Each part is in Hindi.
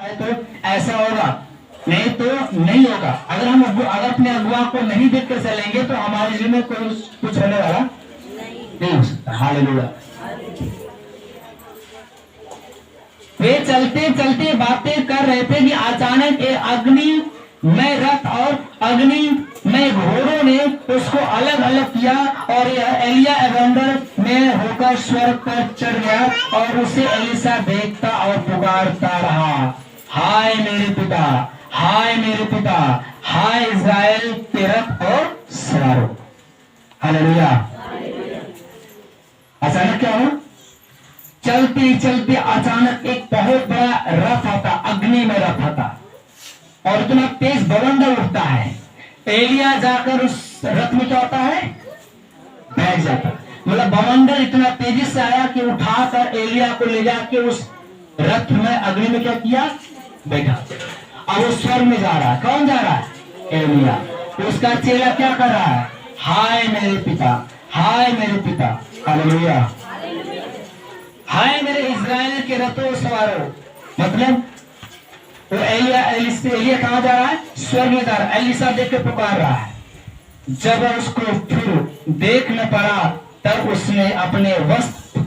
तो ऐसा होगा, नहीं तो नहीं होगा। अगर हम अगर अपने अगुआ को नहीं देख कर चलेंगे तो हमारे जीवन में कोई कुछ होने वाला नहीं हो सकता। हालेलुया। वे चलते चलते बातें कर रहे थे कि अचानक अग्नि में रथ और अग्नि में घोड़ों ने उसको अलग अलग किया और एलिया एवेंडर में होकर स्वर्ग पर चढ़ गया और उसे एलिसा देखता और पुकारता रहा, हाय मेरे पिता, हाय मेरे पिता, हाय इज़राइल के रथ और सवारों। हालेलुया। अचानक क्या हुआ? चलते चलते अचानक एक बहुत बड़ा रथ आता, अग्नि में रथ आता और इतना तेज बवंडर उठता है। एलिया जाकर उस रथ में क्या होता है? बैठ जाता। मतलब बवंडर इतना तेजी से आया कि उठाकर एलिया को ले जाके उस रथ में अग्नि में क्या किया? बैठा। अब वो स्वर्ग में जा रहा है। कौन जा रहा है? एलिया। उसका चेला क्या कर रहा है? हाय मेरे पिता, हाय मेरे पिता। हालेलुया। हाय मेरे इज़राइल के रथों सवारों। मतलब तो एलिया कहां जा रहा है? स्वर्ग में जा रहा है। एलिसा देख के पुकार रहा है। जब उसको फिर देख न पड़ा तब उसने अपने वस्त्र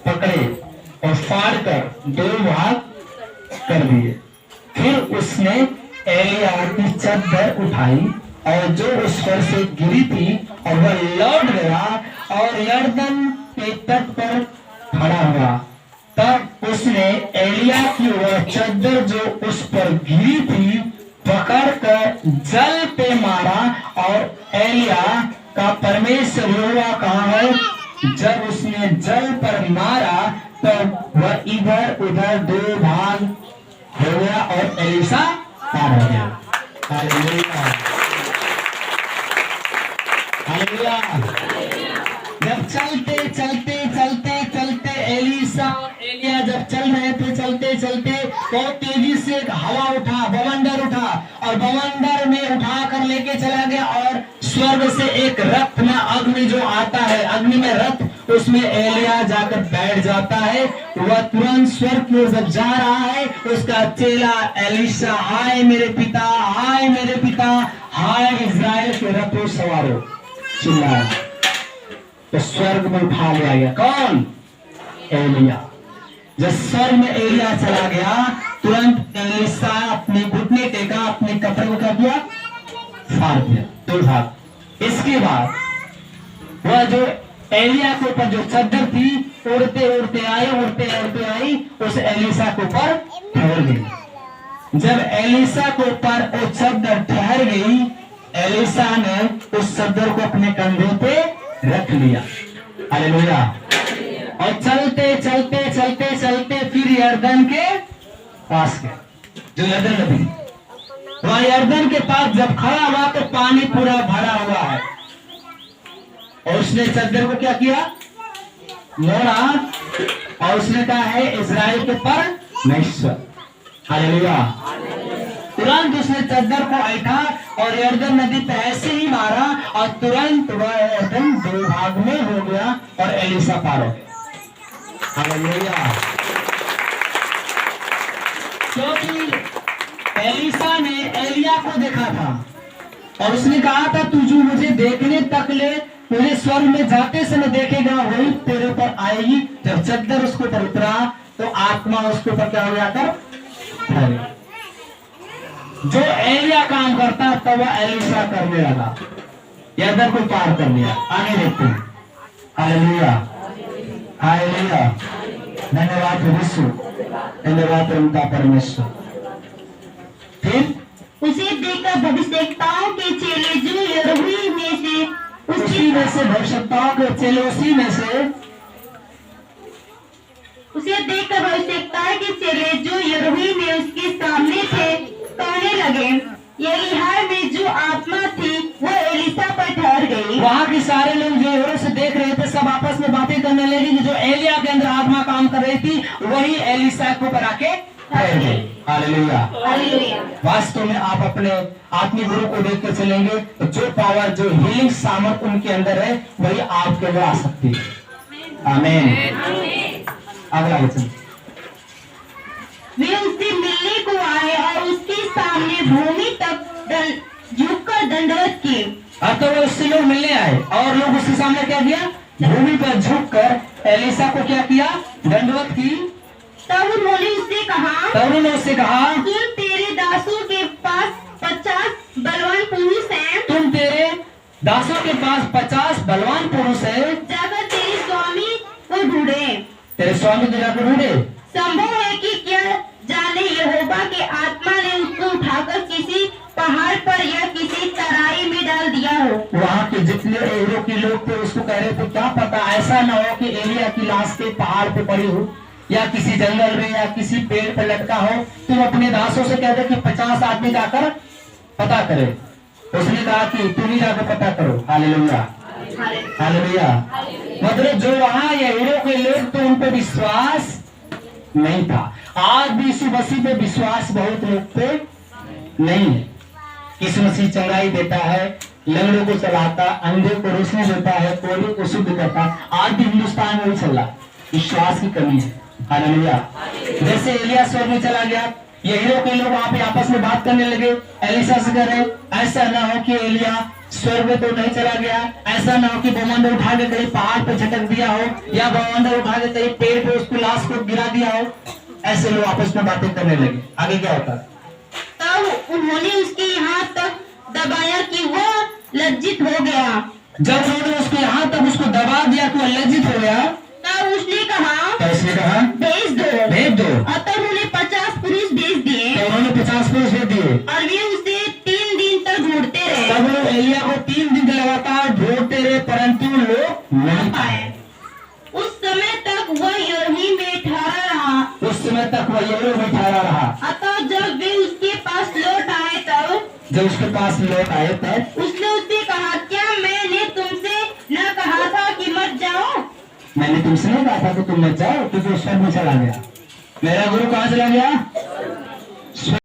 पकड़े और फाड़ कर दो भाग कर दिए। फिर उसने एलिया की चादर उठाई और जो उस पर से गिरी थी और वह लौट गया और यरदन के तट पर खड़ा हुआ। तब उसने एलिया की वह चादर जो उस पर गिरी थी पकड़कर जल पे मारा और एलिया का परमेश्वर यहोवा कहाँ है? जब उसने जल पर मारा तब वह इधर उधर दो भाग हो गया और एलिसा पार हो गया। हालेलुया। हालेलुया। जब चलते चलते चलते चलते एलिया जब चल रहे थे, चलते चलते बहुत तेजी से एक हवा उठा, बवंडर उठा और बवंडर में उठा कर लेके चला गया और स्वर्ग से एक रथ में अग्नि जो आता है, अग्नि में रथ, उसमें एलिया जाकर बैठ जाता है। वह तुरंत स्वर्ग की ओर जब जा रहा है, उसका चेला एलिशा, हाय मेरे पिता, हाय मेरे पिता, हाय इज़राइल के रथों सवारों, चिल्लाया। तो स्वर्ग में उठा लिया गया। कौन? एलिया। जब स्वर्ग में एलिया चला गया तुरंत एलिशा अपने घुटने टेका, अपने कपड़े को क्या किया? फाड़ दिया दो भाग। इसके बाद वह जो एलिया के ऊपर जो चादर थी उड़ते उड़ते आई उस एलिशा के ऊपर ठहर गई। जब एलिशा के ऊपर वो चादर ठहर गई, एलिशा ने उस चादर को अपने कंधे पे रख लिया। हालेलुया। और चलते चलते चलते चलते फिर यरदन के पास गए, जो यरदन नदी, वहां यरदन के पास जब खड़ा हुआ तो पानी पूरा भरा हुआ है और उसने चादर को क्या किया? मोड़ा और उसने कहा है इज़राइल के परमेश्वर। हालेलुया। तुरंत उसने चादर को ऐठा और यरदन नदी पे ऐसे ही मारा और तुरंत वह यरदन दो भाग में हो गया और एलिशा पार हो गया। हालेलुया। क्योंकि एलिशा ने एलिया को देखा था और उसने कहा था तू जो मुझे देखने तक ले, मुझे स्वर्ग में जाते समय देखेगा वही तेरे पर आएगी। जब चादर उसके ऊपर उतरा तो आत्मा उसके ऊपर क्या हो गया था? जो एलिया काम करता तब वह एलिशा करने लगा। यरदन को पार कर लिया। आगे देखते हैं। हालेलुया। हालेलुया। धन्यवाद विश्व, धन्यवाद उनका परमेश्वर। फिर उसे देखकर भविष्यवक्ताओं के चेले जो यरूही में से भविष्यवक्ताओं के चेले उसी में से उसे देखकर भविष्यवक्ताओं के चेले जो यरूही में उसके सामने थे कहने लगे, एलीहा में जो आत्मा थी वो एलिशा पर ठहर गई। वहाँ के सारे लोग जो जोर से देख रहे थे सब आपस में बातें करने लगे कि जो एलिया के अंदर आत्मा काम कर रही थी वही एलिशा के ऊपर आके ठहर गई। हालेलुया। वास्तव में आप अपने आत्मिक गुरु को देख कर चलेंगे तो जो पावर, जो हीलिंग सामर्थ उनके अंदर है वही आपके अंदर आ सकती है। आमीन। अगला वचन। वे उससे सामने भूमि तक झुककर दंडवत की। अब तो वो उससे लोग मिलने आए और लोग उसके सामने क्या किया, भूमि पर झुककर एलिसा को क्या किया, दंडवत की। तब उन्होंने उससे कहा, तब उन्होंने उससे कहा, तुम तेरे दासों के पास 50 बलवान पुरुष हैं, तुम तेरे दासों के पास 50 बलवान पुरुष है, जाकर तेरे स्वामी को ढूंढे। तेरे स्वामी को जाकर ढूंढे। संभव है कि क्या जाने यहोवा के आत्मा ने उसको उठाकर किसी पहाड़ पर या किसी तराई में डाल दिया हो। वहाँ के जितने एरियो के लोग थे उसको कह रहे थे, क्या पता ऐसा न हो कि एलिया की लाश के पहाड़ पे पड़ी हो या किसी जंगल में या किसी पेड़ पर लटका हो। तुम अपने दासों से कह दे कि 50 आदमी जाकर पता करे। उसने कहा कि तुम ही जाकर पता करो। Hallelujah, hallelujah. मतलब जो वहाँ यहूदियों के लोग तो उन पर विश्वास नहीं था। आज भी यीशु मसीह पे विश्वास बहुत लोग पे नहीं है। यीशु मसीह चंगाई देता है, लंगड़ों को चलाता, अंधे को रोशनी देता है, कोढ़े को शुद्ध करता। आज भी हिंदुस्तान में वही चल रहा, विश्वास की कमी है। हालेलुया। जैसे एलिया स्वर्ग में चला गया, यहूदियों के लोग वहाँ पे आपस में बात करने लगे, एलिसा से कह रहे, ऐसा ना हो कि एलिया स्वर्ग में तो नहीं चला गया, ऐसा ना हो कि बवंडर उठा के कहीं पहाड़ पे झटक दिया हो या बवंडर उठा के कहीं पेड़ पे उसको लाश को गिरा दिया हो। ऐसे लोग आपस में बातें करने लगे। आगे क्या होता? तब उन्होंने उसके यहाँ तक दबाया कि वह लज्जित हो गया। जब उन्होंने उसको यहाँ तक उसको दबा दिया तो लज्जित हो गया। तब उसने कहा, भेज दो, भेज दो। और तब उन्हें 50 पुरुष भेज दिए तो उन्होंने 50 पुरुष भेज दिए और वे उसे 3 दिन तक ढूंढते रहे। तब लोग एलिया को 3 दिन लगातार ढूंढते रहे, परंतु लोग नहीं पाए। उस समय तक वह यहीं में ठहरा रहा। उस समय तक वह यहीं में ठहरा रहा। अतः जब वे उसके पास लौट आए जब उसके पास लोग आए तब उसने उससे कहा, क्या मैंने तुमसे न कहा था कि मत जाओ? मैंने तुमसे नहीं कहा था कि तुम मत जाओ, क्योंकि स्वर्ग में चला गया। मेरा गुरु कहाँ चला गया?